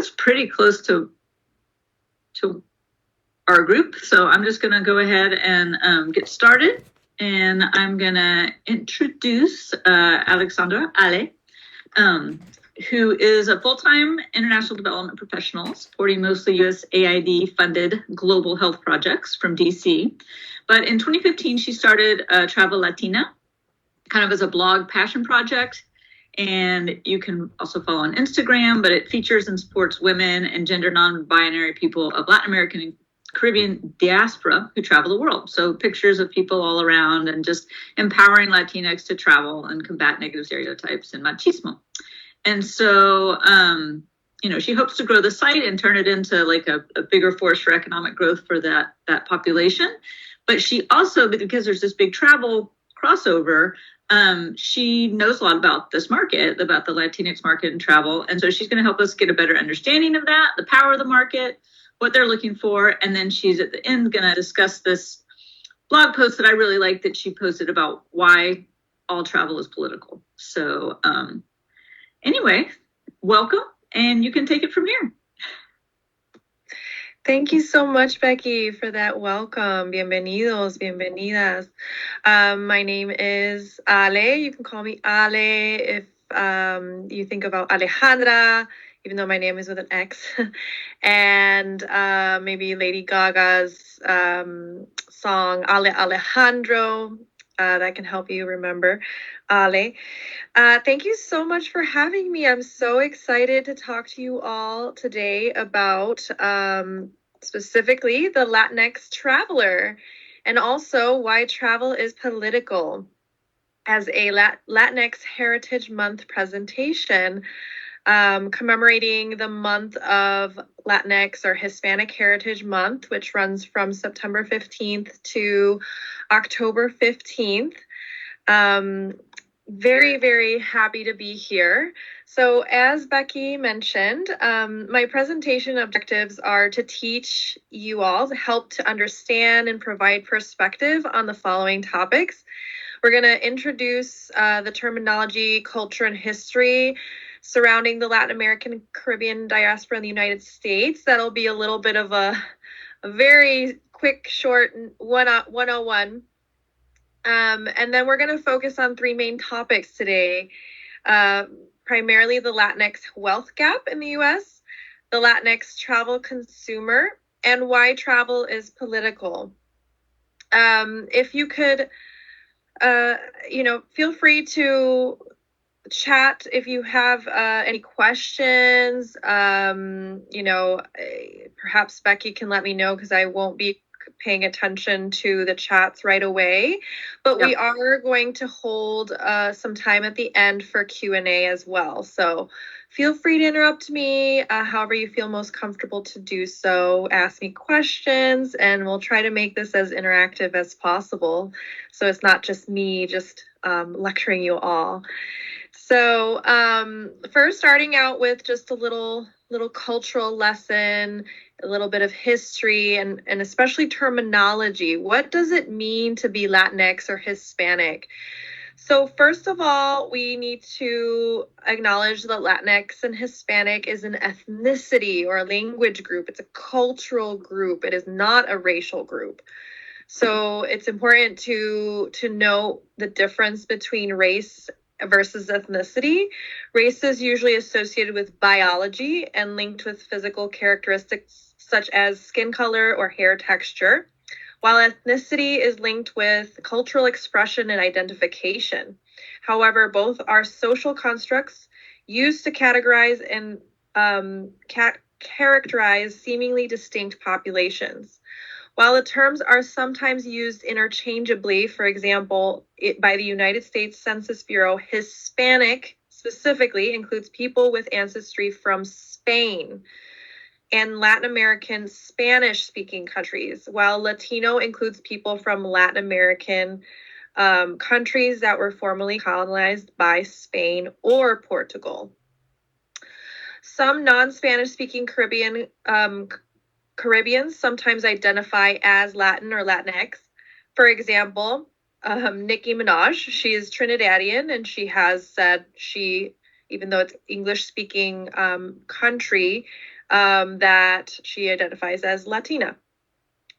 that's pretty close to our group. So I'm just going to go ahead and get started. And I'm going to introduce Alexandra Alle, who is a full-time international development professional supporting mostly USAID-funded global health projects from DC. But in 2015, she started Travel Latina, kind of as a blog passion project. And you can also follow on Instagram, but it features and supports women and gender non-binary people of Latin American and Caribbean diaspora who travel the world. So pictures of people all around and just empowering Latinx to travel and combat negative stereotypes and machismo. And so, she hopes to grow the site and turn it into like a bigger force for economic growth for that population. But she also, because there's this big travel crossover, she knows a lot about this market, about the Latinx market and travel. And so she's going to help us get a better understanding of that, the power of the market, what they're looking for. And then she's at the end going to discuss this blog post that I really like that she posted about why all travel is political. So anyway, welcome, and you can take it from here. Thank you so much, Becky, for that welcome. Bienvenidos, bienvenidas. My name is Ale. You can call me Ale if you think about Alejandra, even though my name is with an X. And maybe Lady Gaga's song, Ale Alejandro, that can help you remember Ale. Thank you so much for having me. I'm so excited to talk to you all today about specifically the Latinx Traveler, and also why travel is political, as a Latinx Heritage Month presentation commemorating the month of Latinx or Hispanic Heritage Month, which runs from September 15th to October 15th. Very, very happy to be here. So as Becky mentioned, my presentation objectives are to teach you all, to help to understand and provide perspective on the following topics. We're going to introduce the terminology, culture, and history surrounding the Latin American Caribbean diaspora in the United States. That'll be a little bit of a very quick, short 101. And then we're going to focus on three main topics today, primarily the Latinx wealth gap in the U.S., the Latinx travel consumer, and why travel is political. If you could, feel free to chat if you have any questions. Perhaps Becky can let me know, because I won't be paying attention to the chats right away, but we are going to hold some time at the end for Q&A as well. So feel free to interrupt me however you feel most comfortable to do so. Ask me questions, and we'll try to make this as interactive as possible, so it's not just me just lecturing you all. So first, starting out with just a little cultural lesson, a little bit of history, and especially terminology. What does it mean to be Latinx or Hispanic? So first of all, we need to acknowledge that Latinx and Hispanic is an ethnicity or a language group. It's a cultural group. It is not a racial group. So it's important to know the difference between race versus ethnicity. Race is usually associated with biology and linked with physical characteristics such as skin color or hair texture, while ethnicity is linked with cultural expression and identification. However, both are social constructs used to categorize and characterize seemingly distinct populations. While the terms are sometimes used interchangeably, for example, by the United States Census Bureau, Hispanic specifically includes people with ancestry from Spain and Latin American Spanish-speaking countries, while Latino includes people from Latin American countries that were formerly colonized by Spain or Portugal. Some non-Spanish-speaking Caribbeans sometimes identify as Latin or Latinx. For example, Nicki Minaj, she is Trinidadian, and she has said she, even though it's English-speaking country, that she identifies as Latina.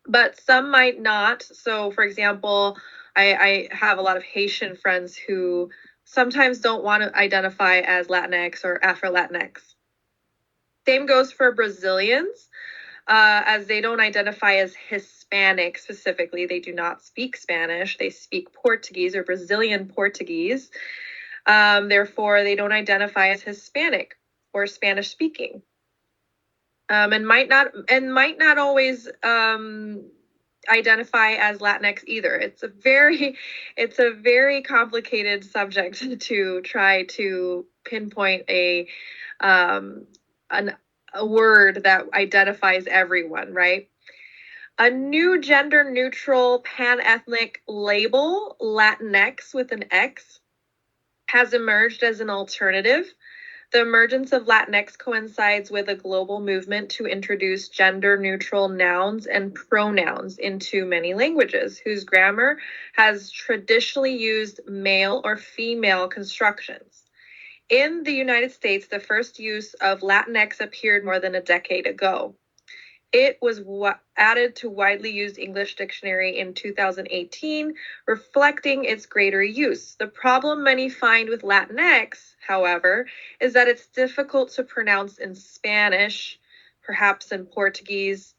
But some might not. So, for example, I have a lot of Haitian friends who sometimes don't want to identify as Latinx or Afro-Latinx. Same goes for Brazilians, as they don't identify as Hispanic specifically. They do not speak Spanish. They speak Portuguese or Brazilian Portuguese. Therefore, they don't identify as Hispanic or Spanish speaking. And might not always identify as Latinx either. It's a very complicated subject to try to pinpoint a word that identifies everyone, right? A new gender-neutral pan-ethnic label, Latinx with an X, has emerged as an alternative. The emergence of Latinx coincides with a global movement to introduce gender-neutral nouns and pronouns into many languages, whose grammar has traditionally used male or female constructions. In the United States, the first use of Latinx appeared more than a decade ago. It was added to widely used English dictionary in 2018, reflecting its greater use. The problem many find with Latinx, however, is that it's difficult to pronounce in Spanish, perhaps in Portuguese,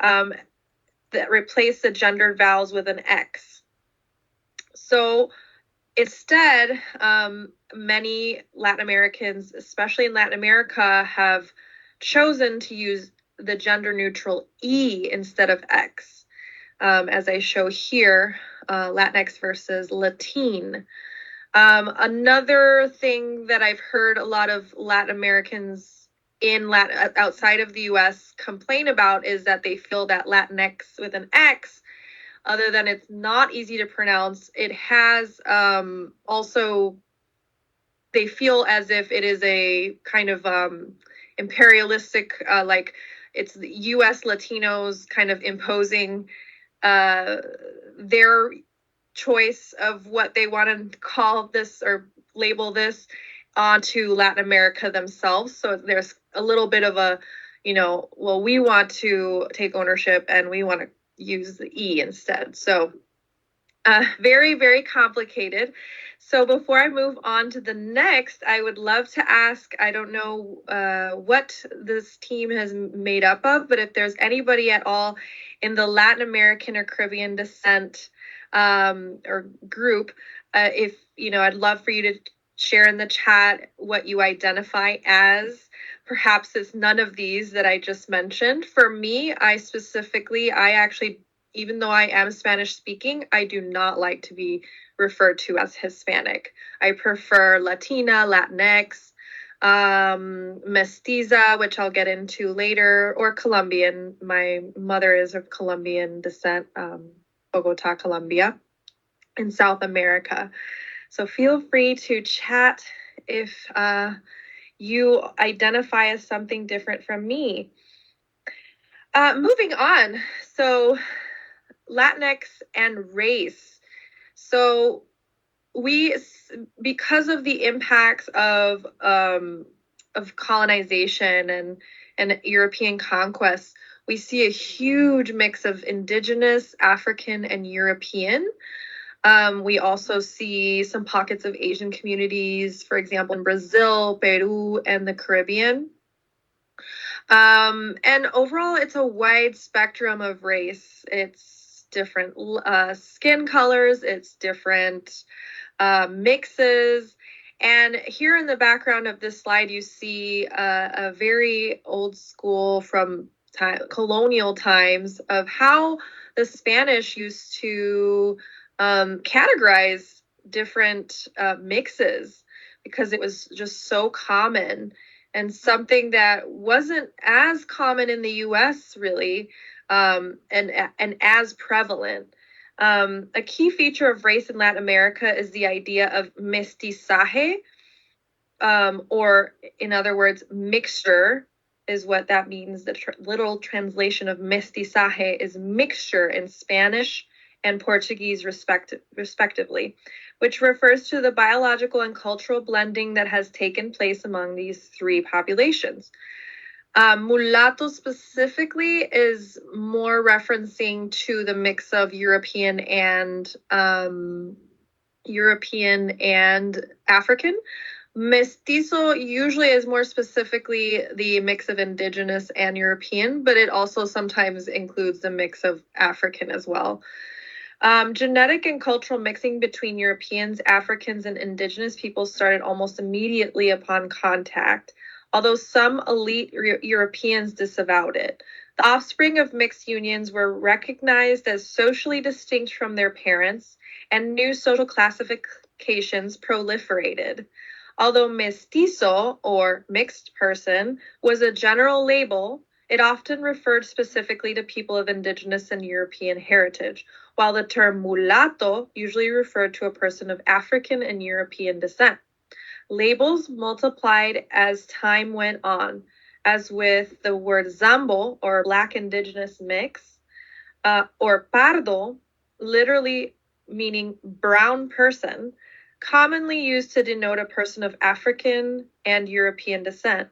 that replace the gendered vowels with an X. So instead, many Latin Americans, especially in Latin America, have chosen to use the gender-neutral E instead of X, as I show here, Latinx versus Latin. Another thing that I've heard a lot of Latin Americans outside of the U.S. complain about is that they feel that Latinx with an X, other than it's not easy to pronounce, it has also, they feel as if it is a kind of imperialistic, like it's the U.S. Latinos kind of imposing their choice of what they want to call this or label this onto Latin America themselves. So there's a little bit of a, well, we want to take ownership and we want to use the E instead. So very, very complicated. So before I move on to the next, I would love to ask, I don't know what this team has made up of, but if there's anybody at all in the Latin American or Caribbean descent or group, if, I'd love for you to share in the chat what you identify as. Perhaps it's none of these that I just mentioned. For me, I actually, even though I am Spanish speaking, I do not like to be referred to as Hispanic. I prefer Latina, Latinx, Mestiza, which I'll get into later, or Colombian. My mother is of Colombian descent, Bogota, Colombia, in South America. So feel free to chat if you identify as something different from me. Moving on. So Latinx and race. So because of the impacts of colonization and European conquest, we see a huge mix of indigenous, African, and European. We also see some pockets of Asian communities, for example, in Brazil, Peru, and the Caribbean. And overall, it's a wide spectrum of race. It's different skin colors, it's different mixes. And here in the background of this slide, you see a very old school from colonial times of how the Spanish used to categorize different mixes, because it was just so common and something that wasn't as common in the U.S. really, and as prevalent. A key feature of race in Latin America is the idea of mestizaje, or in other words, mixture is what that means. The literal translation of mestizaje is mixture in Spanish and Portuguese respectively, which refers to the biological and cultural blending that has taken place among these three populations. Mulatto specifically is more referencing to the mix of European and African. Mestizo usually is more specifically the mix of indigenous and European, but it also sometimes includes the mix of African as well. Genetic and cultural mixing between Europeans, Africans, and indigenous peoples started almost immediately upon contact, although some elite Europeans disavowed it. The offspring of mixed unions were recognized as socially distinct from their parents, and new social classifications proliferated. Although mestizo, or mixed person, was a general label, it often referred specifically to people of indigenous and European heritage, while the term mulatto usually referred to a person of African and European descent. Labels multiplied as time went on, as with the word zambo, or Black indigenous mix, or pardo, literally meaning brown person, commonly used to denote a person of African and European descent.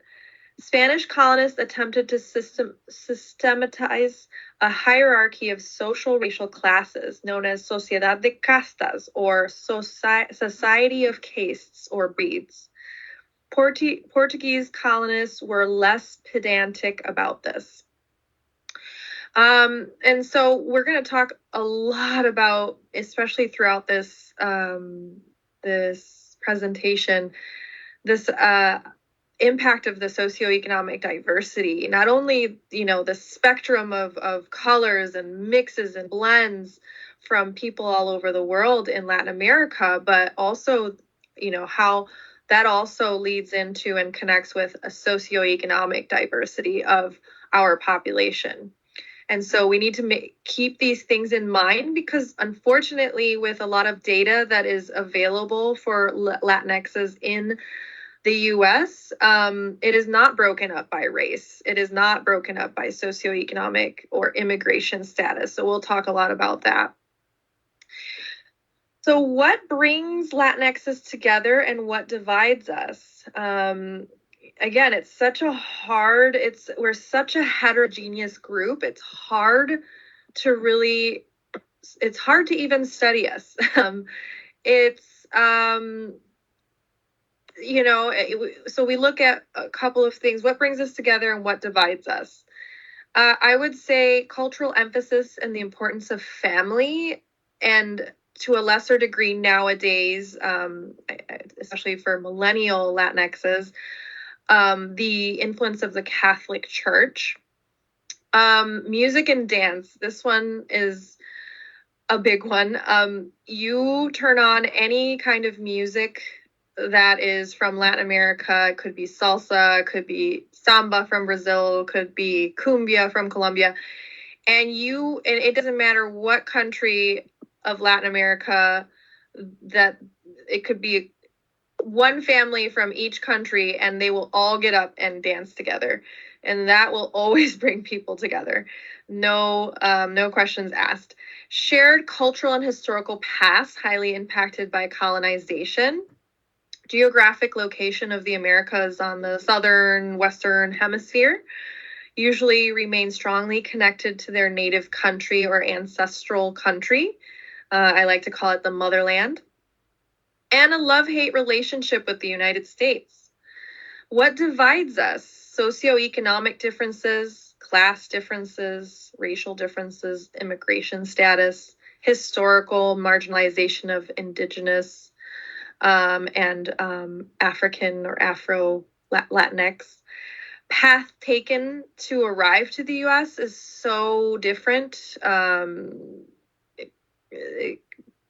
Spanish colonists attempted to systematize a hierarchy of social racial classes known as Sociedad de Castas, or Society of Castes or Breeds. Portuguese colonists were less pedantic about this. And so we're going to talk a lot about, especially throughout this this presentation, this impact of the socioeconomic diversity, not only, the spectrum of colors and mixes and blends from people all over the world in Latin America, but also, how that also leads into and connects with a socioeconomic diversity of our population. And so we need to keep these things in mind, because unfortunately, with a lot of data that is available for Latinxes in the US, it is not broken up by race. It is not broken up by socioeconomic or immigration status. So we'll talk a lot about that. So what brings Latinxes together and what divides us? Again, we're such a heterogeneous group. It's hard to even study us. So we look at a couple of things. What brings us together and what divides us? I would say cultural emphasis and the importance of family, and to a lesser degree nowadays, especially for millennial Latinxes, the influence of the Catholic Church. Music and dance. This one is a big one. You turn on any kind of music that is from Latin America. It could be salsa, it could be samba from Brazil, it could be cumbia from Colombia. And it doesn't matter what country of Latin America, that it could be one family from each country, and they will all get up and dance together. And that will always bring people together. No questions asked. Shared cultural and historical past, highly impacted by colonization. Geographic location of the Americas on the southern, western hemisphere usually remain strongly connected to their native country or ancestral country. I like to call it the motherland. And a love-hate relationship with the United States. What divides us? Socioeconomic differences, class differences, racial differences, immigration status, historical marginalization of indigenous and African or Afro Latinx. Path taken to arrive to the U.S. is so different,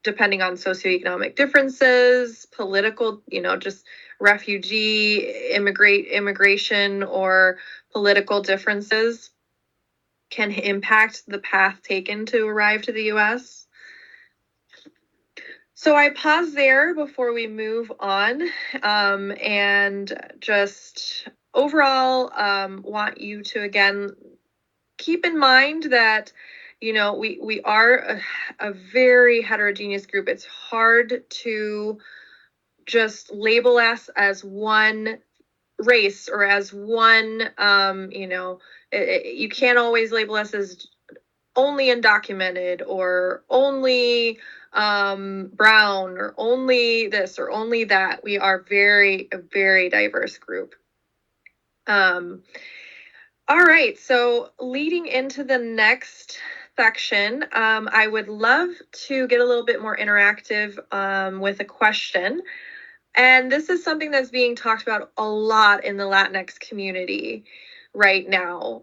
depending on socioeconomic differences, political, just refugee, immigration, or political differences can impact the path taken to arrive to the U.S. So I pause there before we move on, and just overall want you to, again, keep in mind that we are a very heterogeneous group. It's hard to just label us as one race or as one, you can't always label us as only undocumented or only brown or only this or only that. We are a very diverse group. All right, so leading into the next section, I would love to get a little bit more interactive with a question. And this is something that's being talked about a lot in the Latinx community right now,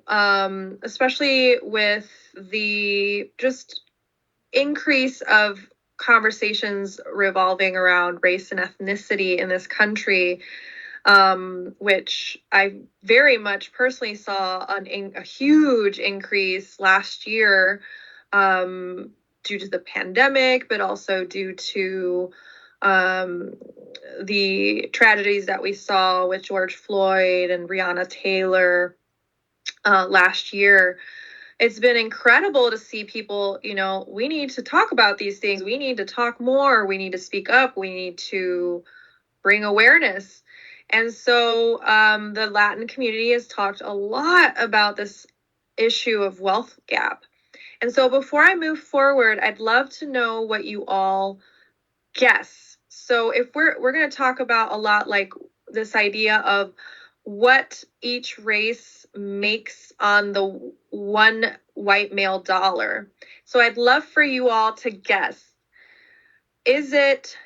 especially with the just increase of conversations revolving around race and ethnicity in this country, which I very much personally saw a huge increase last year due to the pandemic, but also due to the tragedies that we saw with George Floyd and Breonna Taylor last year. It's been incredible to see people, we need to talk about these things. We need to talk more. We need to speak up. We need to bring awareness. And so the Latin community has talked a lot about this issue of wealth gap. And so before I move forward, I'd love to know what you all guess. So if we're going to talk about a lot like this idea of what each race makes on the one white male dollar. So I'd love for you all to guess. Is it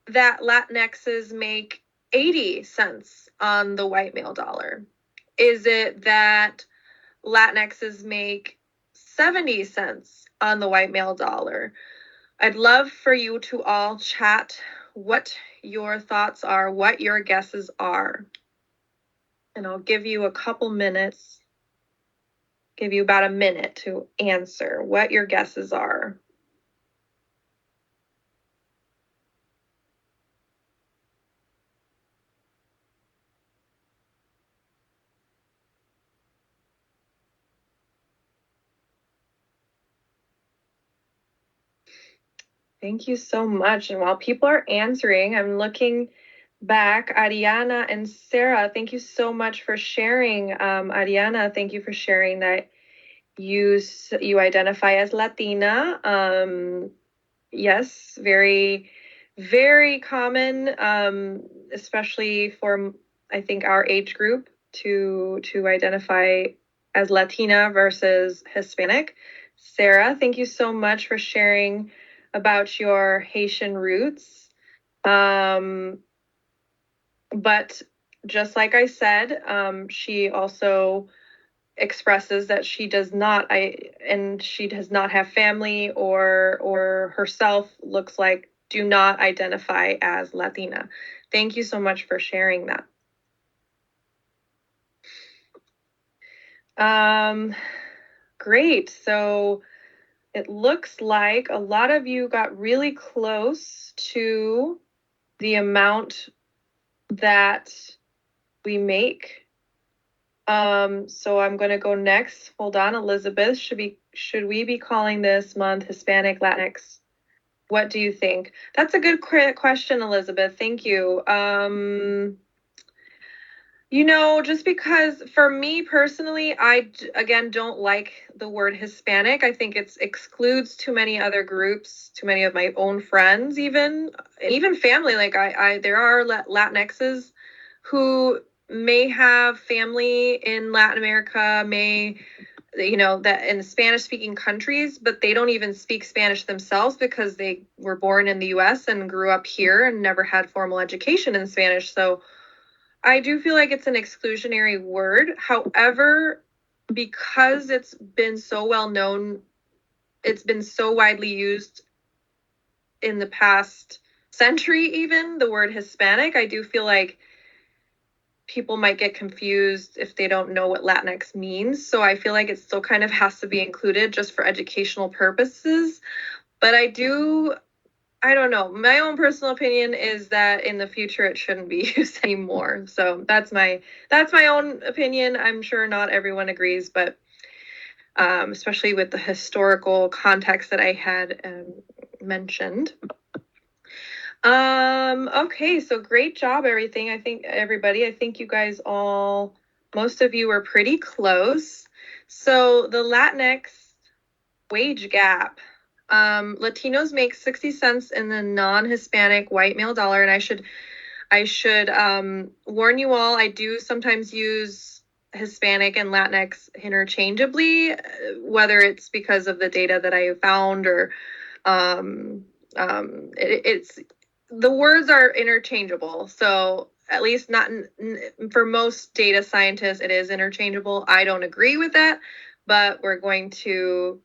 that Latinxes make 80 cents on the white male dollar? Is it that Latinxes make 70 cents on the white male dollar? I'd love for you to all chat what your thoughts are, what your guesses are. And I'll give you a couple minutes, give you about a minute to answer what your guesses are. Thank you so much. And while people are answering, I'm looking back. Ariana and Sarah, thank you so much for sharing. Ariana, thank you for sharing that you identify as Latina. Yes, very, very common, especially for, I think, our age group to identify as Latina versus Hispanic. Sarah, thank you so much for sharing about your Haitian roots. But just like I said, she also expresses that she does not have family or herself looks like do not identify as Latina. Thank you so much for sharing that. Great. So it looks like a lot of you got really close to the amount that we make. So I'm going to go next. Hold on, Elizabeth. Should we be calling this month Hispanic Latinx? What do you think? That's a good question, Elizabeth. Thank you. Just because for me personally, I, again, don't like the word Hispanic. I think it excludes too many other groups, too many of my own friends, even family. Like there are Latinxes who may have family in Latin America, that in Spanish speaking countries, but they don't even speak Spanish themselves because they were born in the US and grew up here and never had formal education in Spanish. So I do feel like it's an exclusionary word. However, because it's been so well known, it's been so widely used in the past century, even the word Hispanic, I do feel like people might get confused if they don't know what Latinx means. So I feel like it still kind of has to be included just for educational purposes. But I don't know. My own personal opinion is that in the future it shouldn't be used anymore. So that's my own opinion. I'm sure not everyone agrees, but especially with the historical context that I had mentioned. Okay, so great job, everybody. I think you guys most of you were pretty close. So the Latinx wage gap. Latinos make 60 cents in the non-Hispanic white male dollar, and I should warn you all, I do sometimes use Hispanic and Latinx interchangeably, whether it's because of the data that I found or it's the words are interchangeable. So at least not for most data scientists, it is interchangeable. I don't agree with that, but we're going to,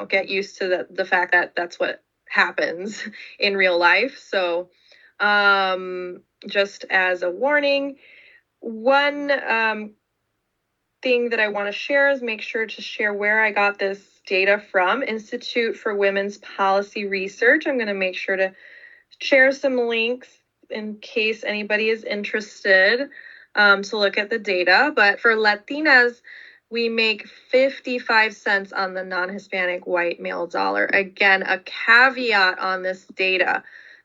get used to the fact that that's what happens in real life. So just as a warning, one thing that I want to share is make sure to share where I got this data from, Institute for Women's Policy Research. I'm going to make sure to share some links in case anybody is interested to look at the data. But for Latinas, we make 55 cents on the non-Hispanic white male dollar. Again, a caveat on this data.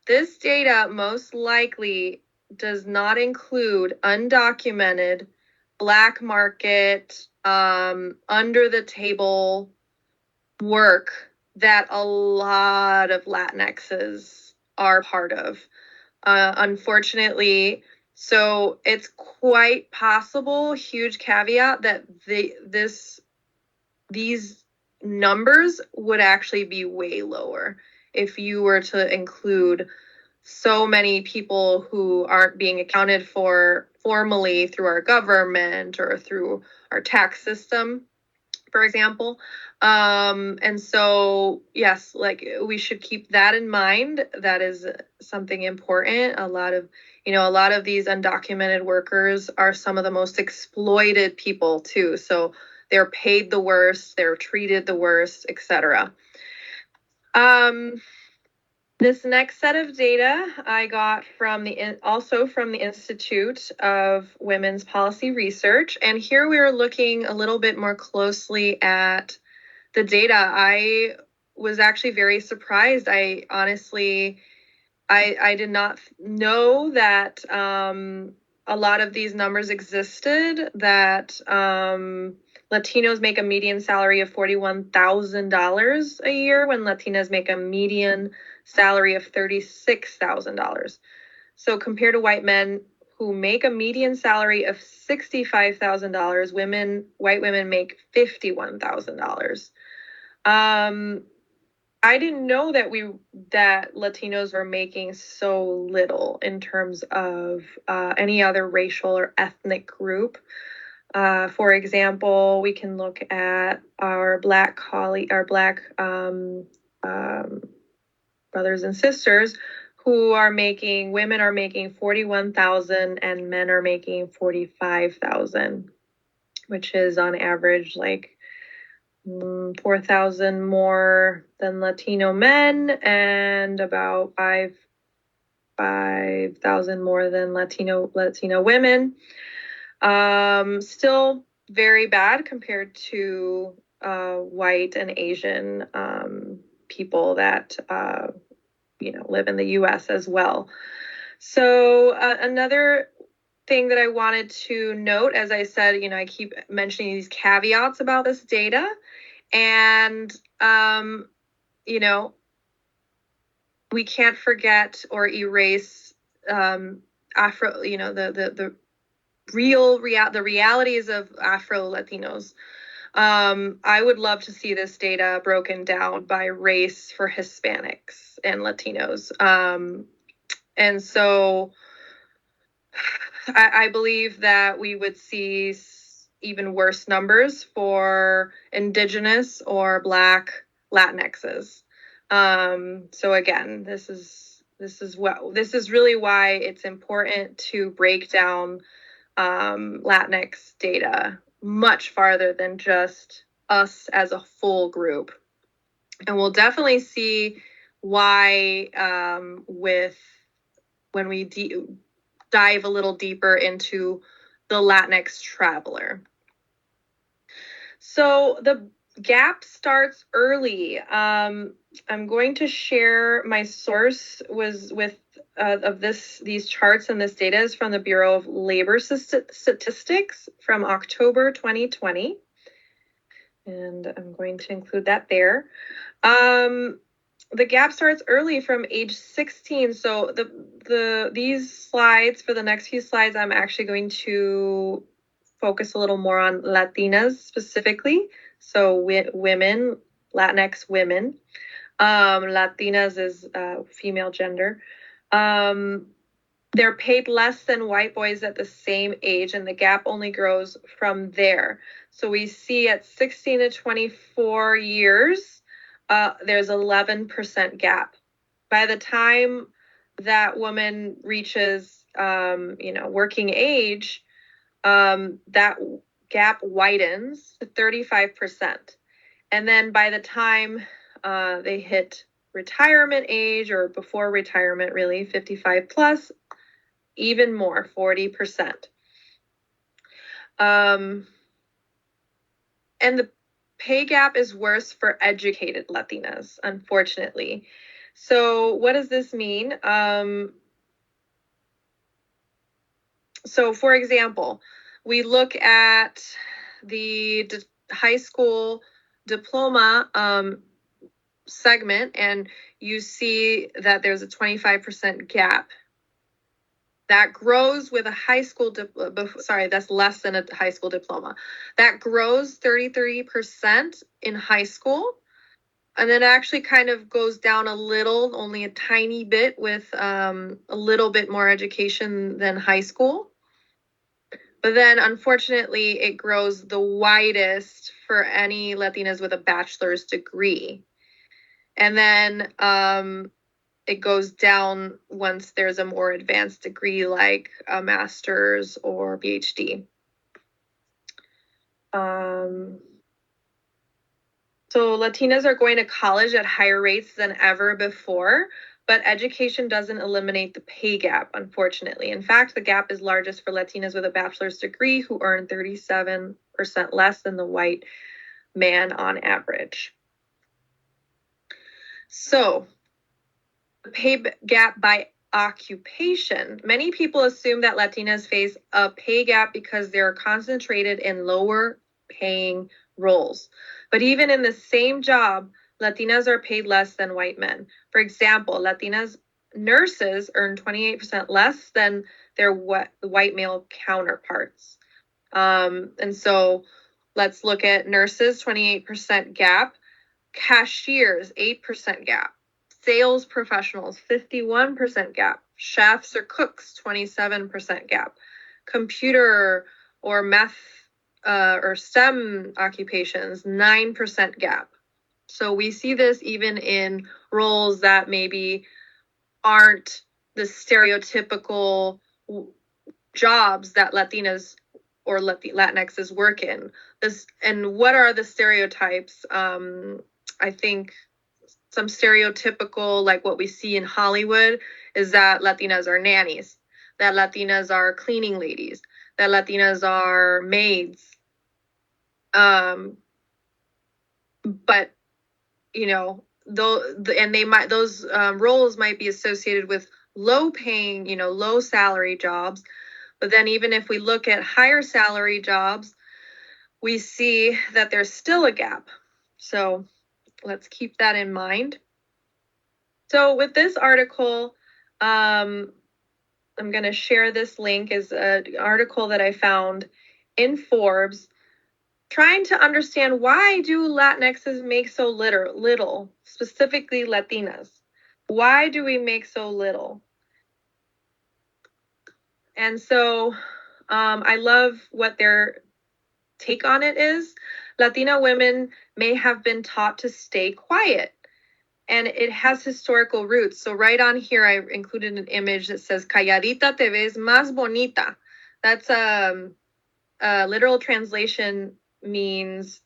This data most likely does not include undocumented, black market, under the table work that a lot of Latinxes are part of. Unfortunately, so it's quite possible, huge caveat, that these numbers would actually be way lower if you were to include so many people who aren't being accounted for formally through our government or through our tax system, for example. And so, yes, we should keep that in mind. That is something important. A lot of these undocumented workers are some of the most exploited people too. So they're paid the worst, they're treated the worst, etc. This next set of data I got also from the Institute of Women's Policy Research. And here we are looking a little bit more closely at the data. I was actually very surprised. I honestly did not know that a lot of these numbers existed, that Latinos make a median salary of $41,000 a year when Latinas make a median salary of $36,000. So compared to white men who make a median salary of $65,000, white women make $51,000. I didn't know that Latinos were making so little in terms of any other racial or ethnic group. For example, we can look at our Black brothers and sisters women are making $41,000 and men are making $45,000, which is on average $4,000 more than Latino men and about $5,000 more than Latino women. Still very bad compared to white and Asian people that live in the U.S. as well. So another thing that I wanted to note, as I said, I keep mentioning these caveats about this data, and we can't forget or erase the realities of Afro Latinos. I would love to see this data broken down by race for Hispanics and Latinos. And so I believe that we would see even worse numbers for Indigenous or Black Latinxes. So again, this is really why it's important to break down Latinx data much farther than just us as a full group. And we'll definitely see why when we dive a little deeper into the Latinx Traveler. So Gap starts early. I'm going to share my source of these charts, and this data is from the Bureau of Labor Statistics from October 2020. And I'm going to include that there. The gap starts early from age 16. So these slides, for the next few slides, I'm actually going to focus a little more on Latinas specifically. So women, Latinx women. Latinas is female gender. They're paid less than white boys at the same age, and the gap only grows from there. So we see at 16 to 24 years, there's 11% gap. By the time that woman reaches, working age, that gap widens to 35%. And then by the time they hit retirement age, or before retirement, really, 55 plus, even more, 40%. And the pay gap is worse for educated Latinas, unfortunately. So what does this mean? So for example, we look at the high school diploma segment, and you see that there's a 25% gap. That grows with a high school, that's less than a high school diploma. That grows 33% in high school. And then it actually kind of goes down a little, only a tiny bit, with a little bit more education than high school. But then, unfortunately, it grows the widest for any Latinas with a bachelor's degree. And then it goes down once there's a more advanced degree, like a master's or PhD. So Latinas are going to college at higher rates than ever before, but education doesn't eliminate the pay gap, unfortunately. In fact, the gap is largest for Latinas with a bachelor's degree, who earn 37% less than the white man on average. So the pay gap by occupation. Many people assume that Latinas face a pay gap because they're concentrated in lower paying roles. But even in the same job, Latinas are paid less than white men. For example, Latinas nurses earn 28% less than their white male counterparts. And so let's look at nurses, 28% gap, cashiers, 8% gap, sales professionals, 51% gap, chefs or cooks, 27% gap, computer or math or STEM occupations, 9% gap. So we see this even in roles that maybe aren't the stereotypical jobs that Latinas or Latinxes work in. And what are the stereotypes? I think some stereotypical, like what we see in Hollywood, is that Latinas are nannies, that Latinas are cleaning ladies, that Latinas are maids. But those roles might be associated with low paying, low salary jobs. But then even if we look at higher salary jobs, we see that there's still a gap. So let's keep that in mind. So with this article, I'm going to share this link, is an article that I found in Forbes, trying to understand, why do Latinxes make so little, specifically Latinas? Why do we make so little? And so I love what their take on it is. Latina women may have been taught to stay quiet, and it has historical roots. So right on here, I included an image that says, "Calladita te ves más bonita." That's a literal translation means,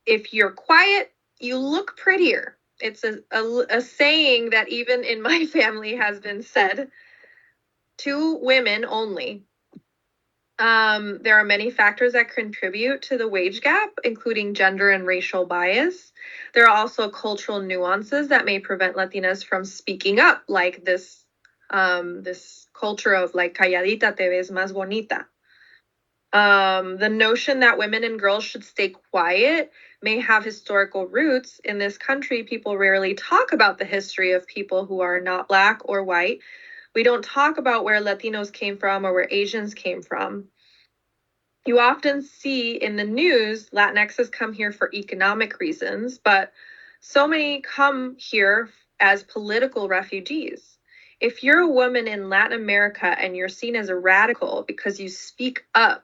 if you're quiet, you look prettier. It's a saying that even in my family has been said to women only. There are many factors that contribute to the wage gap, including gender and racial bias. There are also cultural nuances that may prevent Latinas from speaking up, like this culture of like calladita te ves más bonita. The notion that women and girls should stay quiet may have historical roots. In this country, people rarely talk about the history of people who are not Black or white. We don't talk about where Latinos came from or where Asians came from. You often see in the news Latinxes come here for economic reasons, but so many come here as political refugees. If you're a woman in Latin America and you're seen as a radical because you speak up,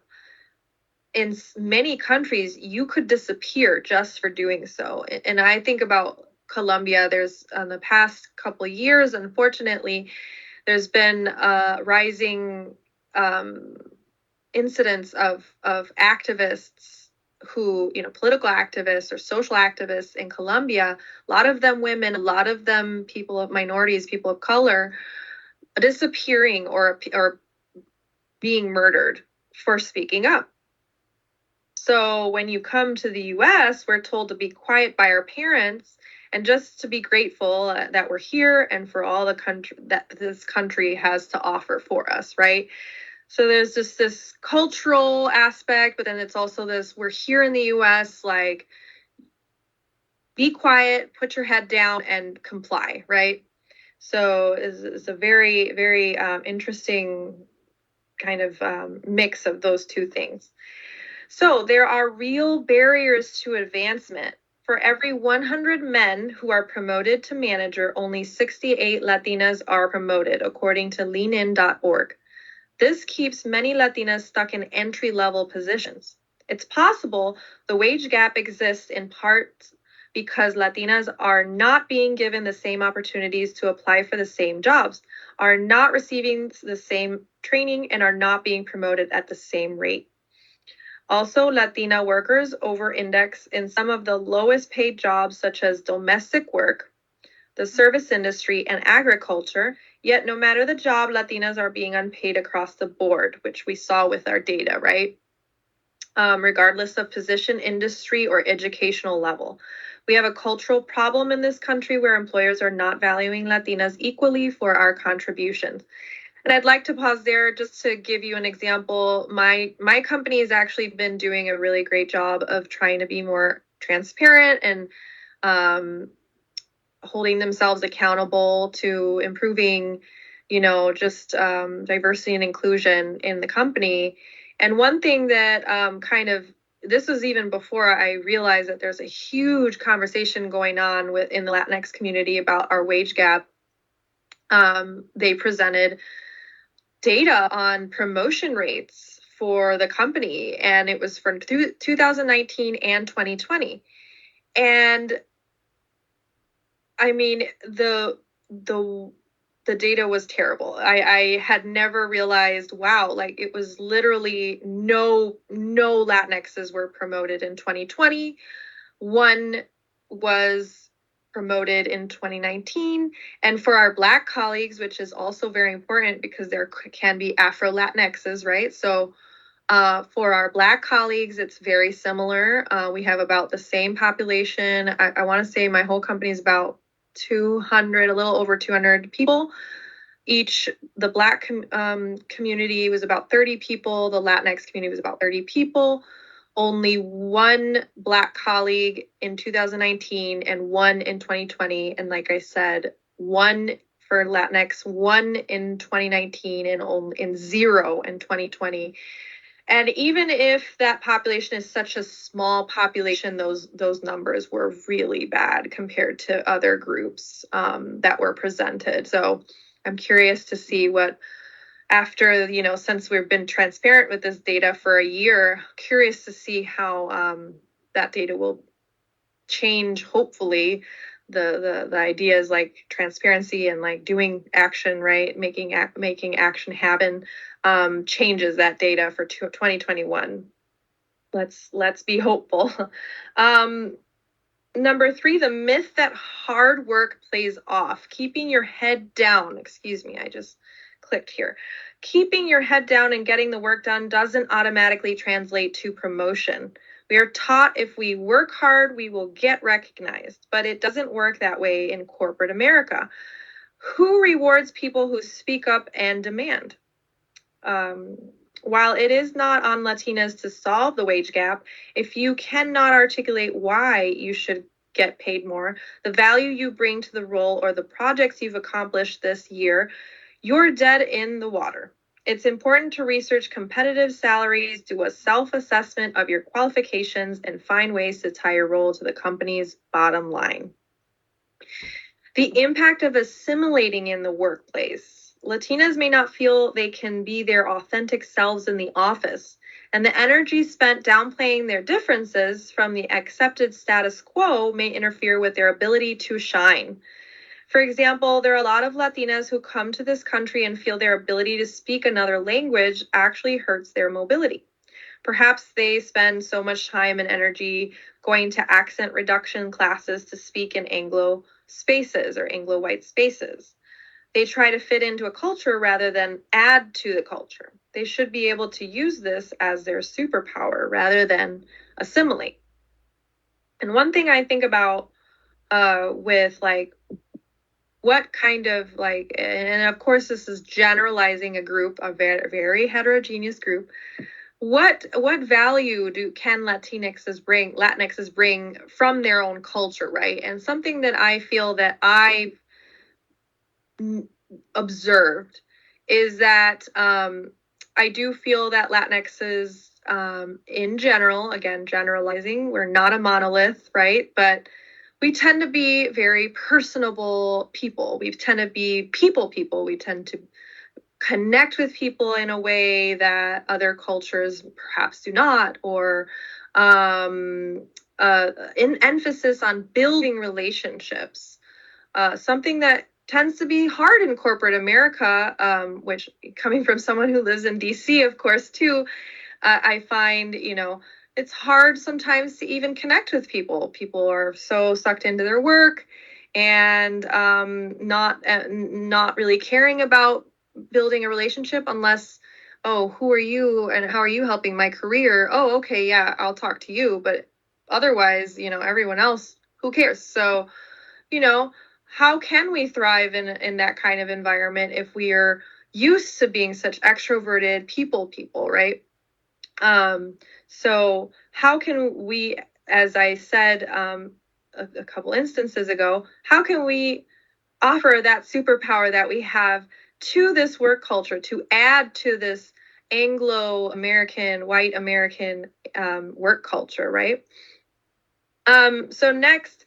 in many countries, you could disappear just for doing so. And I think about Colombia, there's in the past couple of years, unfortunately, there's been rising incidents of activists who, political activists or social activists in Colombia, a lot of them women, a lot of them people of minorities, people of color, disappearing or being murdered for speaking up. So when you come to the US, we're told to be quiet by our parents and just to be grateful that we're here and for all the country that this country has to offer for us, right? So there's just this cultural aspect, but then it's also this, we're here in the US, like, be quiet, put your head down and comply, right? So it's a very, very interesting kind of mix of those two things. So there are real barriers to advancement. For every 100 men who are promoted to manager, only 68 Latinas are promoted, according to leanin.org. This keeps many Latinas stuck in entry-level positions. It's possible the wage gap exists in part because Latinas are not being given the same opportunities to apply for the same jobs, are not receiving the same training, and are not being promoted at the same rate. Also, Latina workers over-index in some of the lowest paid jobs, such as domestic work, the service industry, and agriculture. Yet no matter the job, Latinas are being unpaid across the board, which we saw with our data, right? Regardless of position, industry, or educational level. We have a cultural problem in this country where employers are not valuing Latinas equally for our contributions. And I'd like to pause there just to give you an example. My company has actually been doing a really great job of trying to be more transparent and holding themselves accountable to improving, just diversity and inclusion in the company. And one thing that this was even before I realized that there's a huge conversation going on in the Latinx community about our wage gap. They presented data on promotion rates for the company, and it was from 2019 and 2020. And I mean, the data was terrible. I had never realized, wow, like it was literally no Latinxes were promoted in 2020. One was promoted in 2019. And for our Black colleagues, which is also very important because there can be Afro Latinxes, right? So for our Black colleagues, it's very similar. We have about the same population. I want to say my whole company is about 200, a little over 200 people. The Black community was about 30 people. The Latinx community was about 30 people. Only one Black colleague in 2019 and one in 2020. And like I said, one for Latinx, one in 2019 and zero in 2020. And even if that population is such a small population, those numbers were really bad compared to other groups that were presented. So I'm curious to see what, after, since we've been transparent with this data for a year, curious to see how that data will change, hopefully. The ideas like transparency and like doing action, right? Making action happen changes that data for 2021. Let's be hopeful. Number 3, the myth that hard work pays off. Keeping your head down. Excuse me, I just clicked here. Keeping your head down and getting the work done doesn't automatically translate to promotion. We are taught if we work hard, we will get recognized, but it doesn't work that way in corporate America. Who rewards people who speak up and demand? While it is not on Latinas to solve the wage gap, if you cannot articulate why you should get paid more, the value you bring to the role, or the projects you've accomplished this year, you're dead in the water. It's important to research competitive salaries, do a self-assessment of your qualifications, and find ways to tie your role to the company's bottom line. The impact of assimilating in the workplace. Latinas may not feel they can be their authentic selves in the office, and the energy spent downplaying their differences from the accepted status quo may interfere with their ability to shine. For example, there are a lot of Latinas who come to this country and feel their ability to speak another language actually hurts their mobility. Perhaps they spend so much time and energy going to accent reduction classes to speak in Anglo spaces or Anglo-white spaces. They try to fit into a culture rather than add to the culture. They should be able to use this as their superpower rather than assimilate. And one thing I think about with like, what kind of like, and of course this is generalizing a group, a very, very heterogeneous group. What value can Latinxes bring from their own culture, right? And something that I feel that I've observed is that I do feel that Latinxes in general, again, generalizing, we're not a monolith, right? But we tend to be very personable people. We tend to be people. We tend to connect with people in a way that other cultures perhaps do not, or in emphasis on building relationships, something that tends to be hard in corporate America, which, coming from someone who lives in DC, of course, too, I find, it's hard sometimes to even connect with people. People are so sucked into their work and not really caring about building a relationship unless, oh, who are you and how are you helping my career? Oh, okay, yeah, I'll talk to you. But otherwise, everyone else, who cares? So, how can we thrive in that kind of environment if we are used to being such extroverted people, right? So how can we, as I said a couple instances ago, how can we offer that superpower that we have to this work culture to add to this Anglo-American, white American work culture, right? So next,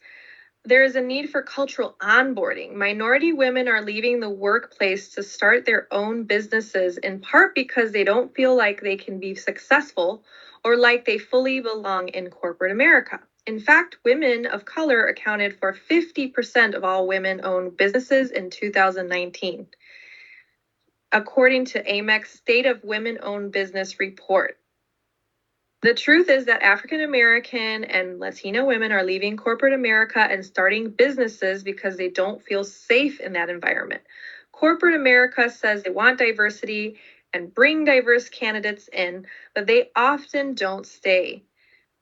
there is a need for cultural onboarding. Minority women are leaving the workplace to start their own businesses, in part because they don't feel like they can be successful or like they fully belong in corporate America. In fact, women of color accounted for 50% of all women-owned businesses in 2019, according to AMEC's State of Women-Owned Business report. The truth is that African American and Latina women are leaving corporate America and starting businesses because they don't feel safe in that environment. Corporate America says they want diversity and bring diverse candidates in, but they often don't stay.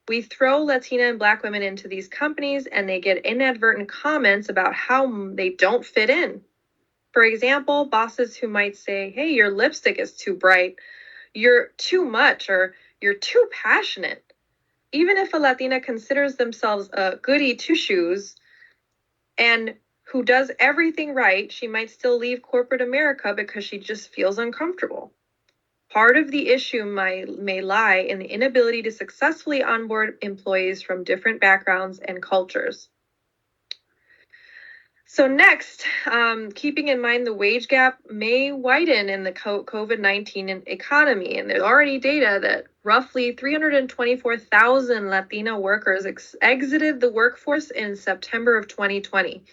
We throw Latina and Black women into these companies and they get inadvertent comments about how they don't fit in. For example, bosses who might say, hey, your lipstick is too bright, you're too much, or you're too passionate. Even if a Latina considers themselves a goody two-shoes and who does everything right, she might still leave corporate America because she just feels uncomfortable. Part of the issue may lie in the inability to successfully onboard employees from different backgrounds and cultures. So next, keeping in mind the wage gap may widen in the COVID-19 economy, and there's already data that roughly 324,000 Latina workers exited the workforce in September of 2020,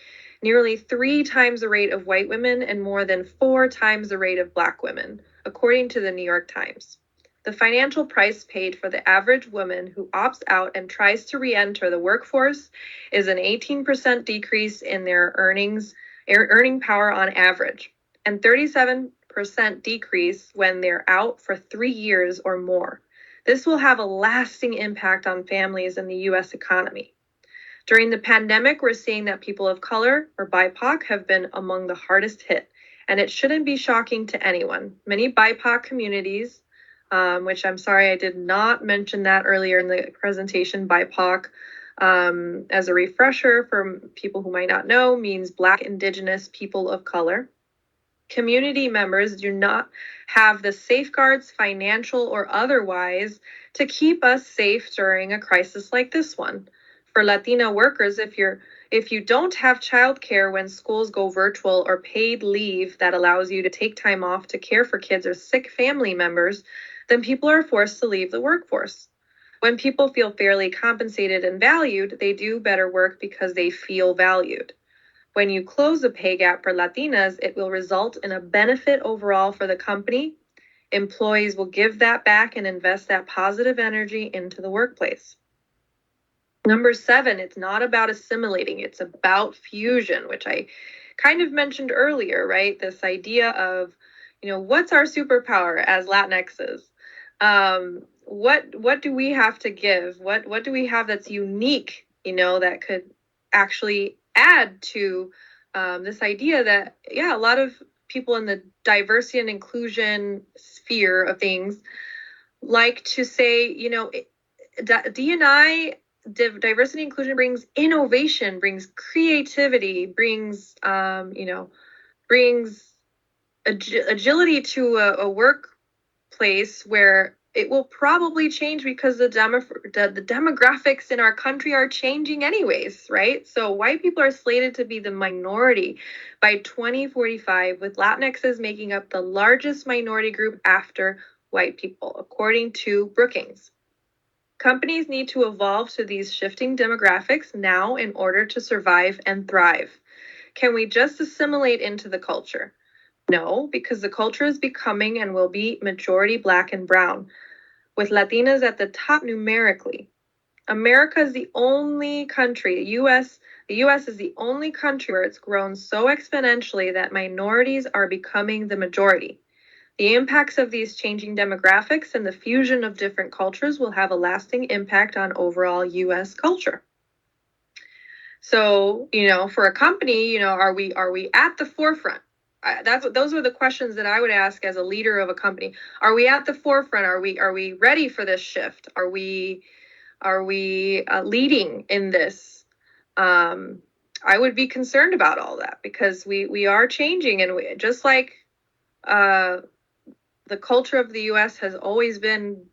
nearly 3 times the rate of white women and more than 4 times the rate of Black women, according to the New York Times. The financial price paid for the average woman who opts out and tries to re-enter the workforce is an 18% decrease in their earning power on average, and 37% 50% decrease when they're out for 3 years or more. This will have a lasting impact on families and the U.S. economy. During the pandemic, we're seeing that people of color or BIPOC have been among the hardest hit, and it shouldn't be shocking to anyone. Many BIPOC communities, which I'm sorry I did not mention that earlier in the presentation, BIPOC, as a refresher for people who might not know, means Black, Indigenous, people of color. Community members do not have the safeguards, financial or otherwise, to keep us safe during a crisis like this one. For Latina workers, if you don't have childcare when schools go virtual or paid leave that allows you to take time off to care for kids or sick family members, then people are forced to leave the workforce. When people feel fairly compensated and valued, they do better work because they feel valued. When you close the pay gap for Latinas, it will result in a benefit overall for the company. Employees will give that back and invest that positive energy into the workplace. Number 7, it's not about assimilating, it's about fusion, which I kind of mentioned earlier, right? This idea of, what's our superpower as Latinxes? What do we have to give? What do we have that's unique, that could actually add to this idea that, a lot of people in the diversity and inclusion sphere of things like to say, D&I, diversity and inclusion brings innovation, brings creativity, brings agility to a workplace where it will probably change because the demographics in our country are changing anyways, right? So white people are slated to be the minority by 2045, with Latinxes making up the largest minority group after white people, according to Brookings. Companies need to evolve to these shifting demographics now in order to survive and thrive. Can we just assimilate into the culture? No, because the culture is becoming and will be majority Black and brown, with Latinas at the top numerically. America is the only country, the U.S. is the only country where it's grown so exponentially that minorities are becoming the majority. The impacts of these changing demographics and the fusion of different cultures will have a lasting impact on overall U.S. culture. So, for a company, are we at the forefront? Those are the questions that I would ask as a leader of a company. Are we at the forefront? Are we ready for this shift? Are we leading in this? I would be concerned about all that because we are changing, and just like the culture of the U.S. has always been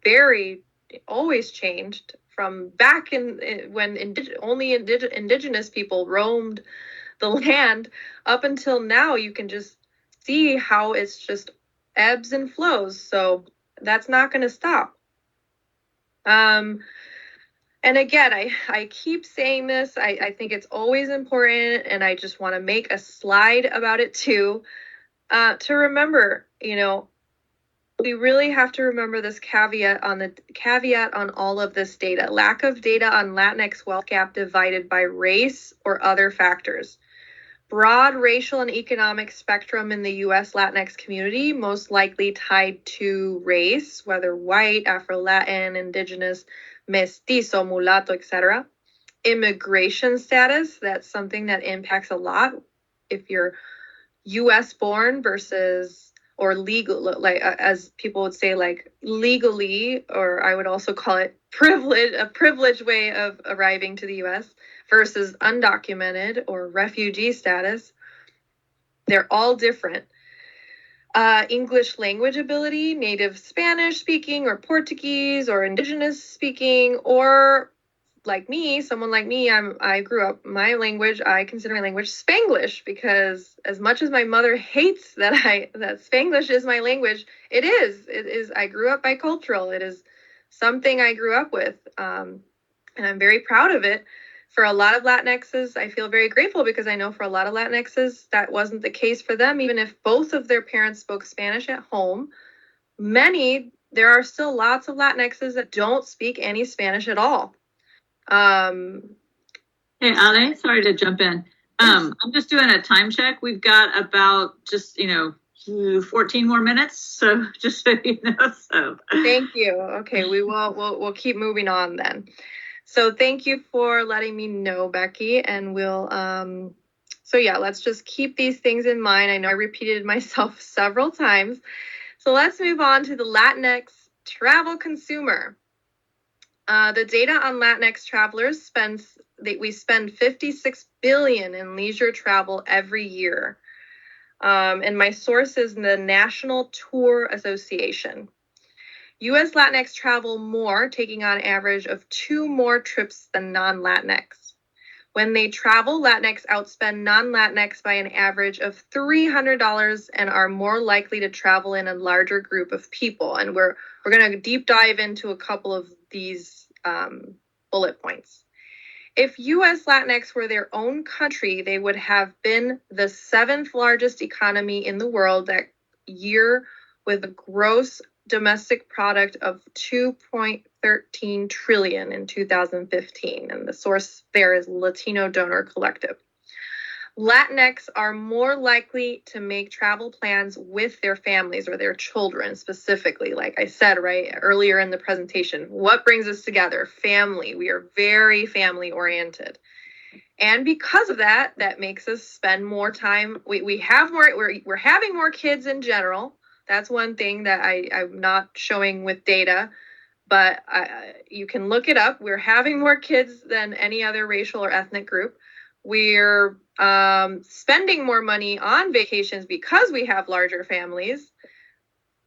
always changed from back when only indigenous people roamed the land up until now. You can just see how it's just ebbs and flows. So that's not going to stop. And again, I keep saying this. I think it's always important, and I just want to make a slide about it too, to remember, we really have to remember this caveat on all of this data. Lack of data on Latinx wealth gap divided by race or other factors. Broad racial and economic spectrum in the U.S. Latinx community, most likely tied to race, whether white, Afro-Latin, indigenous, mestizo, mulatto, etc. Immigration status, that's something that impacts a lot. If you're U.S. born versus or legal, like as people would say, like legally, or I would also call it a privileged way of arriving to the U.S. versus undocumented or refugee status. They're all different. English language ability, native Spanish speaking or Portuguese or indigenous speaking, or someone like me, I grew up, I consider my language Spanglish, because as much as my mother hates that Spanglish is my language, it is, I grew up bicultural. It is something I grew up with. And I'm very proud of it. For a lot of Latinxes, I feel very grateful because I know for a lot of Latinxes, that wasn't the case for them. Even if both of their parents spoke Spanish at home, there are still lots of Latinxes that don't speak any Spanish at all. Hey, Ale, sorry to jump in. I'm just doing a time check. We've got about just, 14 more minutes. So just so you know. So thank you. Okay, we'll keep moving on then. So thank you for letting me know, Becky, and we'll so yeah, let's just keep these things in mind. I know I repeated myself several times. So let's move on to the Latinx travel consumer. The data on Latinx travelers we spend $56 billion in leisure travel every year. And my source is the National Tour Association. U.S. Latinx travel more, taking on average of 2 more trips than non-Latinx. When they travel, Latinx outspend non-Latinx by an average of $300 and are more likely to travel in a larger group of people. And we're going to deep dive into a couple of these bullet points. If U.S. Latinx were their own country, they would have been the 7th largest economy in the world that year, with a gross domestic product of 2.13 trillion in 2015. And the source there is Latino Donor Collective. Latinx are more likely to make travel plans with their families or their children specifically. Like I said right earlier in the presentation, what brings us together? Family. We are very family oriented. And because of that, that makes us spend more time. We're having more kids in general. That's one thing that I'm not showing with data, but you can look it up. We're having more kids than any other racial or ethnic group. We're spending more money on vacations because we have larger families.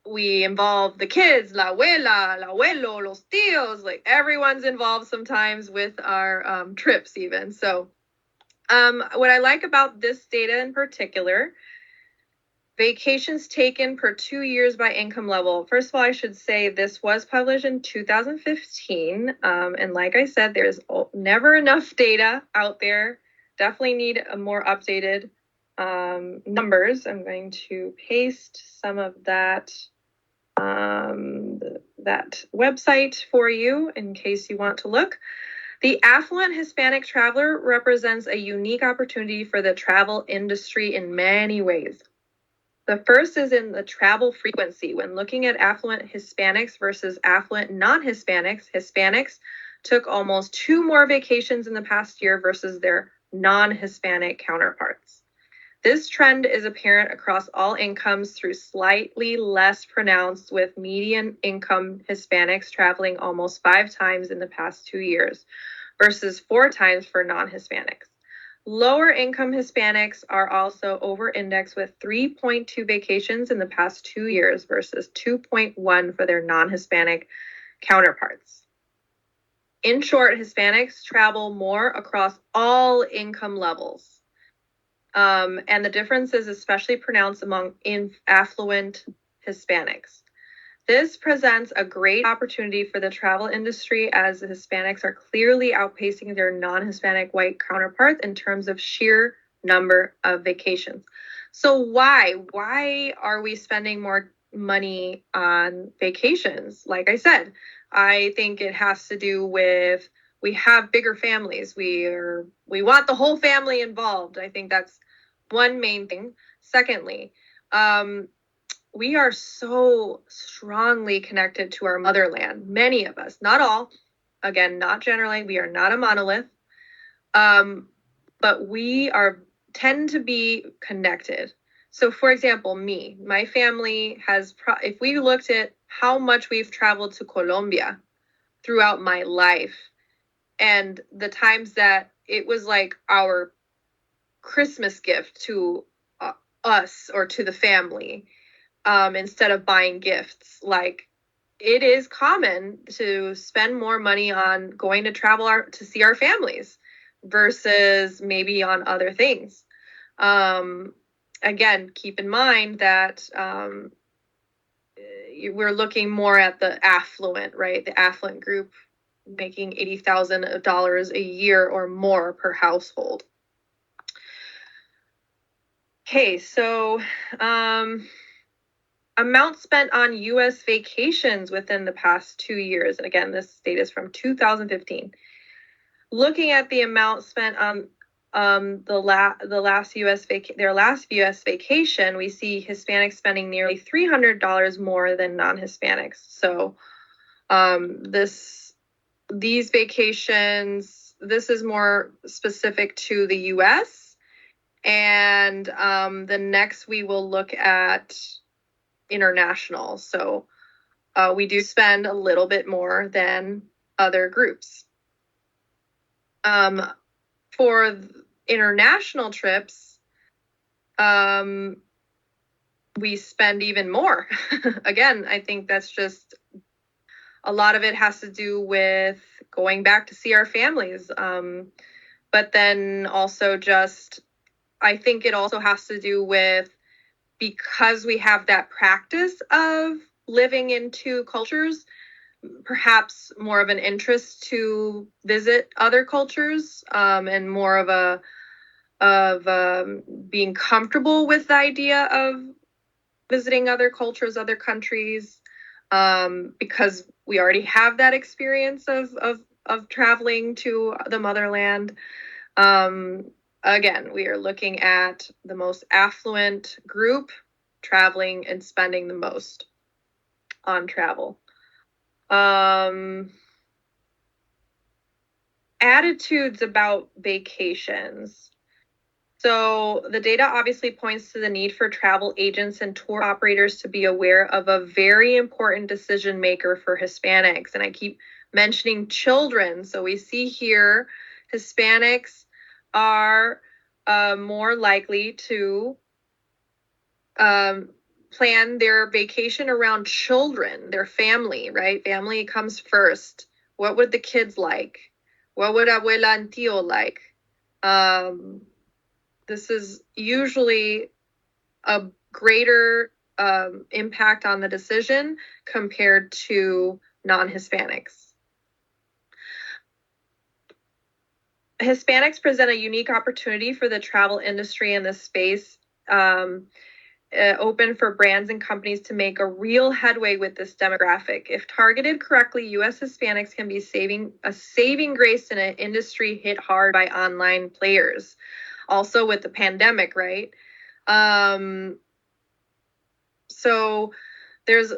We involve the kids, la abuela, el abuelo, los tíos, like everyone's involved sometimes with our trips even. So what I like about this data in particular, vacations taken per 2 years by income level. First of all, I should say this was published in 2015. And like I said, there's never enough data out there. Definitely need a more updated numbers. I'm going to paste some of that website for you in case you want to look. The affluent Hispanic traveler represents a unique opportunity for the travel industry in many ways. The first is in the travel frequency. When looking at affluent Hispanics versus affluent non-Hispanics, Hispanics took almost 2 more vacations in the past year versus their non-Hispanic counterparts. This trend is apparent across all incomes through slightly less pronounced with median income Hispanics traveling almost 5 times in the past 2 years versus 4 times for non-Hispanics. Lower income Hispanics are also over-indexed with 3.2 vacations in the past 2 years versus 2.1 for their non-Hispanic counterparts. In short, Hispanics travel more across all income levels. And the difference is especially pronounced among affluent Hispanics. This presents a great opportunity for the travel industry as the Hispanics are clearly outpacing their non-Hispanic white counterparts in terms of sheer number of vacations. So why are we spending more money on vacations? Like I said, I think it has to do with we have bigger families. We want the whole family involved. I think that's one main thing. Secondly, we are so strongly connected to our motherland. Many of us, not all, again, not generally, we are not a monolith, but we tend to be connected. So for example, my family has, if we looked at how much we've traveled to Colombia throughout my life and the times that it was like our Christmas gift to us or to the family, instead of buying gifts. Like, it is common to spend more money on going to travel to see our families versus maybe on other things. Again, keep in mind that we're looking more at the affluent, right? The affluent group making $80,000 a year or more per household. Okay, so amount spent on U.S. vacations within the past 2 years. And again, this data is from 2015. Looking at the amount spent on the last their last U.S. vacation, we see Hispanics spending nearly $300 more than non-Hispanics. So these vacations, this is more specific to the U.S. And the next we will look at international. So we do spend a little bit more than other groups. For international trips, we spend even more. Again, I think that's just a lot of it has to do with going back to see our families. But then also just, I think it also has to do with, because we have that practice of living in two cultures, perhaps more of an interest to visit other cultures, and more of being comfortable with the idea of visiting other cultures, other countries, because we already have that experience of traveling to the motherland. Again, we are looking at the most affluent group traveling and spending the most on travel. Attitudes about vacations. So the data obviously points to the need for travel agents and tour operators to be aware of a very important decision maker for Hispanics. And I keep mentioning children. So we see here Hispanics are more likely to plan their vacation around children, their family, right? Family comes first. What would the kids like? What would abuela and tío like? This is usually a greater impact on the decision compared to non-Hispanics. Hispanics present a unique opportunity for the travel industry in this space, open for brands and companies to make a real headway with this demographic. If targeted correctly, U.S. Hispanics can be saving grace in an industry hit hard by online players. Also with the pandemic, right? So there's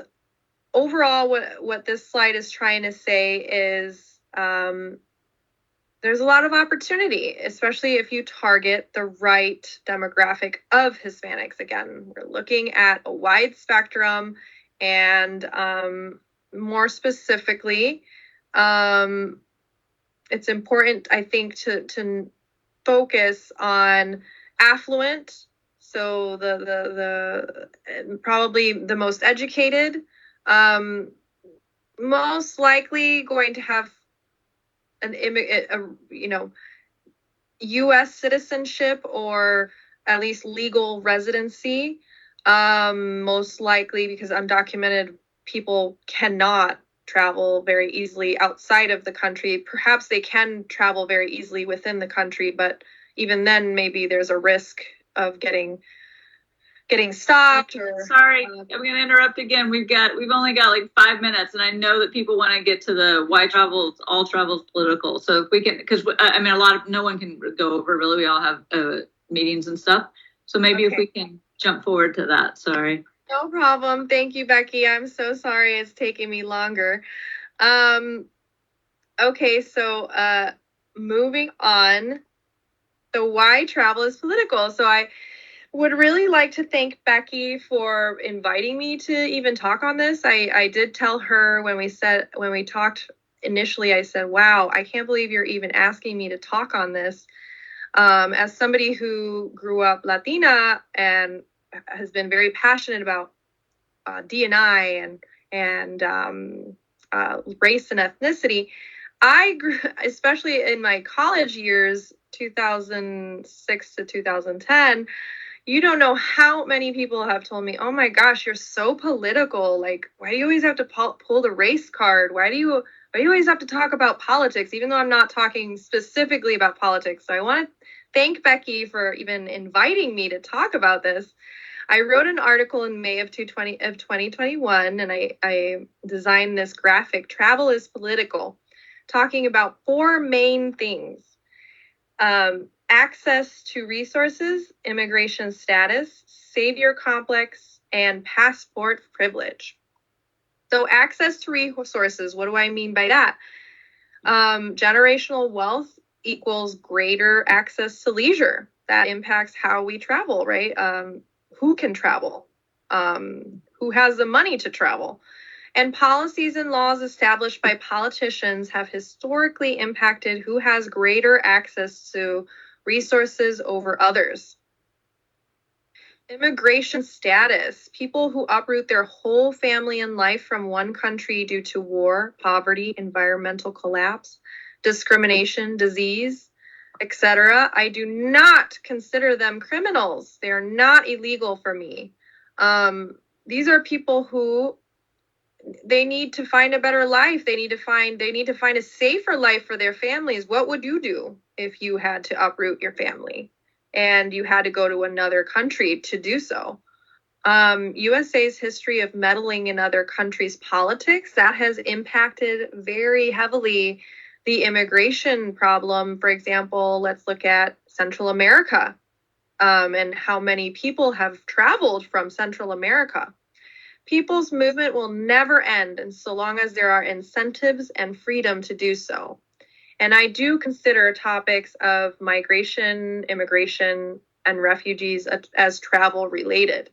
overall what this slide is trying to say is there's a lot of opportunity, especially if you target the right demographic of Hispanics. Again, we're looking at a wide spectrum, and more specifically, it's important, I think, to focus on affluent, so the probably the most educated, most likely going to have U.S. citizenship or at least legal residency, most likely because undocumented people cannot travel very easily outside of the country. Perhaps they can travel very easily within the country, but even then maybe there's a risk of getting stopped. Sorry, I'm going to interrupt again. We've only got like 5 minutes, and I know that people want to get to the why travels, all travels political. So if we can, because I mean, no one can go over really. We all have meetings and stuff. So maybe if we can jump forward to that. Sorry. No problem. Thank you, Becky. I'm so sorry it's taking me longer. Okay, so moving on. So why travel is political. So I would really like to thank Becky for inviting me to even talk on this. I did tell her when we talked initially, I said, wow, I can't believe you're even asking me to talk on this. As somebody who grew up Latina and has been very passionate about D&I and race and ethnicity, I grew, especially in my college years, 2006 to 2010, you don't know how many people have told me, oh my gosh, you're so political. Like, why do you always have to pull the race card? Why do you always have to talk about politics, even though I'm not talking specifically about politics? So I want to thank Becky for even inviting me to talk about this. I wrote an article in May of 2021, and I designed this graphic, Travel is Political, talking about 4 main things. access to resources, immigration status, savior complex, and passport privilege. So access to resources, what do I mean by that? Generational wealth equals greater access to leisure. That impacts how we travel, right? Who can travel? Who has the money to travel? And policies and laws established by politicians have historically impacted who has greater access to resources over others. Immigration status, people who uproot their whole family and life from one country due to war, poverty, environmental collapse, discrimination, disease, etc. I do not consider them criminals. They are not illegal for me. These are people who they need to find a better life. They need to find a safer life for their families. What would you do if you had to uproot your family and you had to go to another country to do so? USA's history of meddling in other countries' politics, that has impacted very heavily the immigration problem. For example, let's look at Central America, and how many people have traveled from Central America. People's movement will never end, and so long as there are incentives and freedom to do so. And I do consider topics of migration, immigration, and refugees as travel related.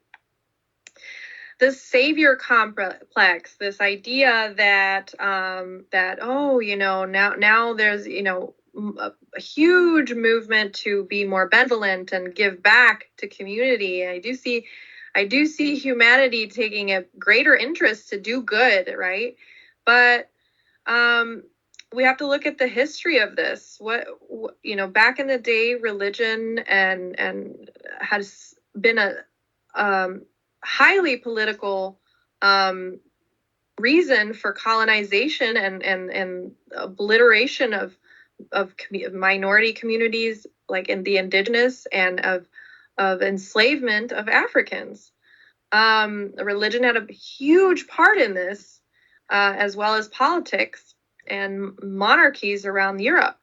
The savior complex, this idea that now there's a huge movement to be more benevolent and give back to community. I do see humanity taking a greater interest to do good, right? But we have to look at the history of this. Back in the day, religion and has been a highly political reason for colonization and obliteration of minority communities, like in the indigenous, and of enslavement of Africans. Religion had a huge part in this, as well as politics and monarchies around Europe.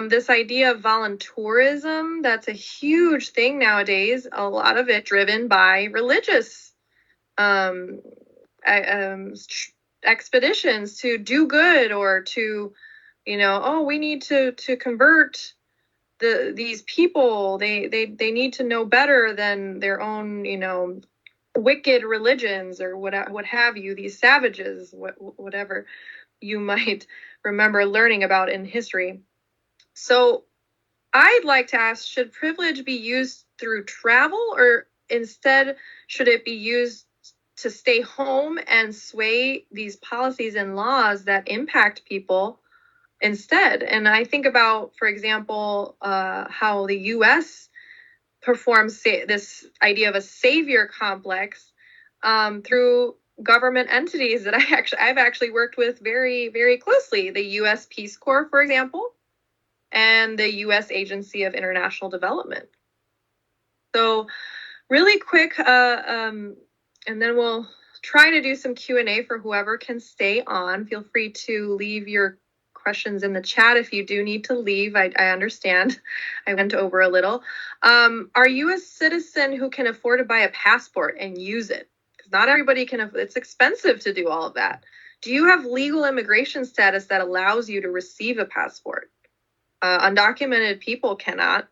This idea of voluntourism, that's a huge thing nowadays, a lot of it driven by religious expeditions to do good, or to, we need to convert these people. They need to know better than their own, wicked religions, or what have you, these savages, whatever you might remember learning about in history. So I'd like to ask, should privilege be used through travel, or instead should it be used to stay home and sway these policies and laws that impact people instead? And I think about, for example, how the U.S. performs this idea of a savior complex through government entities that I've actually worked with very, very closely. The U.S. Peace Corps, for example, and the U.S. Agency of International Development. So really quick, and then we'll try to do some Q&A for whoever can stay on. Feel free to leave your questions in the chat if you do need to leave. I understand. I went over a little. Are you a citizen who can afford to buy a passport and use it? Because not everybody can. It's expensive to do all of that. Do you have legal immigration status that allows you to receive a passport? Undocumented people cannot.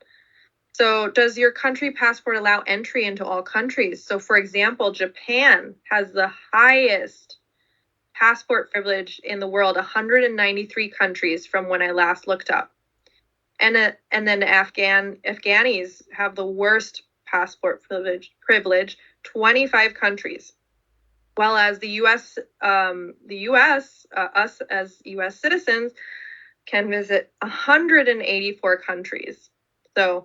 So does your country passport allow entry into all countries? So for example, Japan has the highest passport privilege in the world, 193 countries from when I last looked up. And then Afghanis have the worst passport privilege, 25 countries. While as the US, us as US citizens can visit 184 countries. So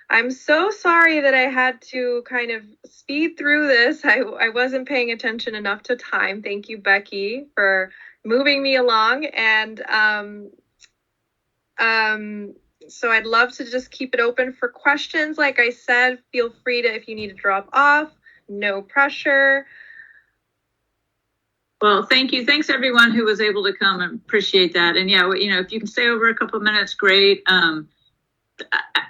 I'm so sorry that I had to kind of speed through this. I wasn't paying attention enough to time. Thank you, Becky, for moving me along. And so I'd love to just keep it open for questions. Like I said, feel free to, if you need to drop off, no pressure. Well, thank you. Thanks everyone who was able to come, and appreciate that. And yeah, if you can stay over a couple of minutes, great.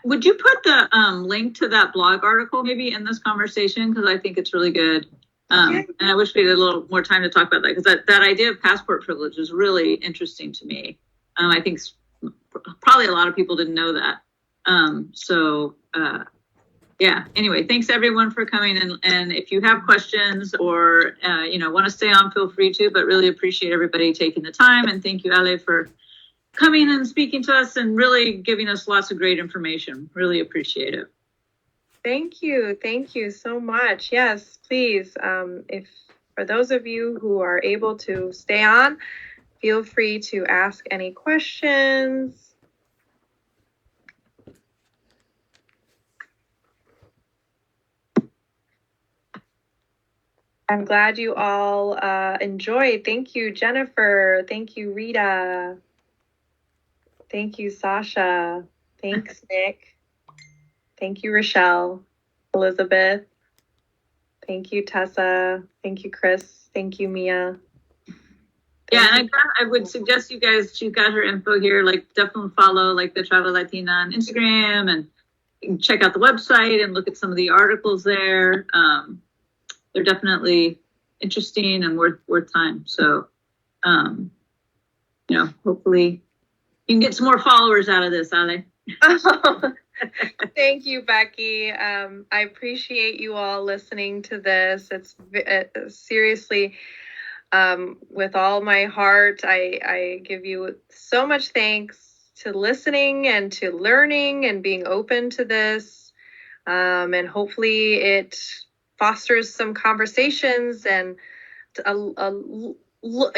would you put the link to that blog article maybe in this conversation? Because I think it's really good. And I wish we had a little more time to talk about that, because that idea of passport privilege is really interesting to me. I think probably a lot of people didn't know that. Yeah, anyway, thanks everyone for coming. And if you have questions or, want to stay on, feel free to, but really appreciate everybody taking the time. And thank you, Alle, for coming and speaking to us and really giving us lots of great information. Really appreciate it. Thank you. Thank you so much. Yes, please. If for those of you who are able to stay on, feel free to ask any questions. I'm glad you all enjoyed. Thank you, Jennifer. Thank you, Rita. Thank you, Sasha. Thanks, Nick. Thank you, Rochelle. Elizabeth. Thank you, Tessa. Thank you, Chris. Thank you, Mia. Yeah, and I would suggest you guys, she's got her info here, like definitely follow like the Travel Latina on Instagram, and you can check out the website and look at some of the articles there. They're definitely interesting and worth time. So, hopefully you can get some more followers out of this, Ale. Thank you, Becky. I appreciate you all listening to this. It's seriously, with all my heart, I give you so much thanks to listening and to learning and being open to this. And hopefully it fosters some conversations and a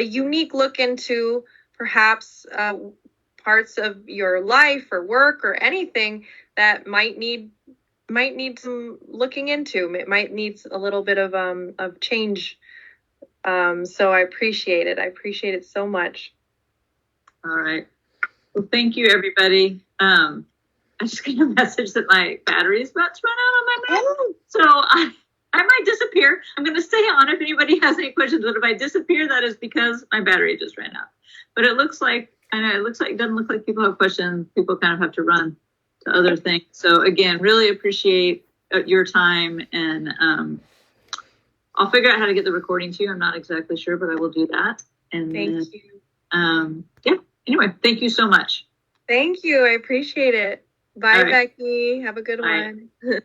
unique look into perhaps parts of your life or work or anything that might need some looking into. It might need a little bit of change. So I appreciate it. I appreciate it so much. All right. Well, thank you, everybody. I just got a message that my battery is about to run out on my Mac. So I might disappear. I'm going to stay on if anybody has any questions. But if I disappear, that is because my battery just ran out. But it looks like, it doesn't look like people have questions. People kind of have to run to other things. So again, really appreciate your time. And I'll figure out how to get the recording to you. I'm not exactly sure, but I will do that. And thank you. Yeah. Anyway, thank you so much. Thank you. I appreciate it. Bye, right. Becky. Have a good Bye. one.